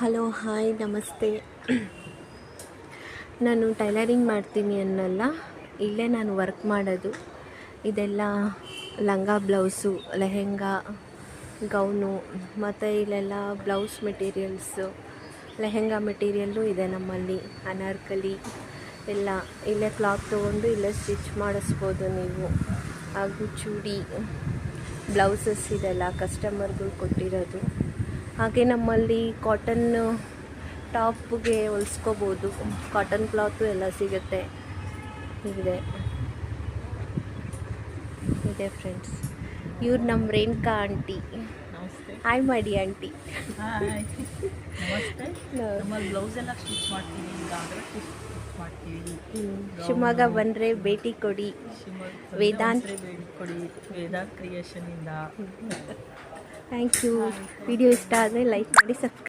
Hello hi ನಮಸ್ತೆ. ನಾನು tailoring ಮಾಡ್ತೀನಿ ಅನ್ನಲ್ಲ, ಇಲ್ಲೇ ನಾನು ವರ್ಕ್ ಮಾಡೋದು. ಇದೆಲ್ಲ ಲಂಗ ಬ್ಲೌಸು, ಲೆಹೆಂಗಾ, ಗೌನು, ಮತ್ತು ಇಲ್ಲೆಲ್ಲ ಬ್ಲೌಸ್ ಮೆಟೀರಿಯಲ್ಸು, ಲೆಹೆಂಗಾ ಮೆಟೀರಿಯಲ್ಲು ಇದೆ ನಮ್ಮಲ್ಲಿ. ಅನಾರ್ಕಲಿ ಎಲ್ಲ ಇಲ್ಲೇ ಕ್ಲಾತ್ ತೊಗೊಂಡು ಇಲ್ಲೇ ಸ್ಟಿಚ್ ಮಾಡಿಸ್ಬೋದು ನೀವು. ಹಾಗೂ ಚೂಡಿ ಬ್ಲೌಸಸ್ ಇದೆಲ್ಲ ಕಸ್ಟಮರ್ಗಳು ಕೊಟ್ಟಿರೋದು. ಹಾಗೆ ನಮ್ಮಲ್ಲಿ ಕಾಟನ್ ಟಾಪ್ಗೆ ಹೊಲಿಸ್ಕೋಬೋದು, ಕಾಟನ್ ಕ್ಲಾತು ಎಲ್ಲ ಸಿಗುತ್ತೆ. ಇದೆ ಫ್ರೆಂಡ್ಸ್, ಇವ್ರು ನಮ್ಮ ರೇಣುಕಾ ಆಂಟಿ. ನಮಸ್ತೆ. ಹಾಯ್ ಮಾಡಿ ಆಂಟಿ. ಹಾಯ್ ನಮಸ್ತೆ. ನಮ್ಮಲ್ಲಿ ಬ್ಲೌಸ್ ಎಲ್ಲ ಸ್ಟಿಚ್ ಮಾಡ್ತೀವಿ, ಗಾಗ್ರಾ ಸ್ಟಿಚ್ ಮಾಡ್ತೀವಿ. ಶಿವಮೊಗ್ಗ ಬಂದರೆ ಭೇಟಿ ಕೊಡಿ. ವೇದಾಂತ್ ಭೇಟಿ ಕೊಡಿ, ವೇದಾಂತ್ ಕ್ರಿಯೇಷನಿಂದ. Thank you. ವಿಡಿಯೋ ಇಷ್ಟ ಆದರೆ ಲೈಕ್ ಮಾಡಿ, ಸಬ್ಸ್ಕ್ರೈಬ್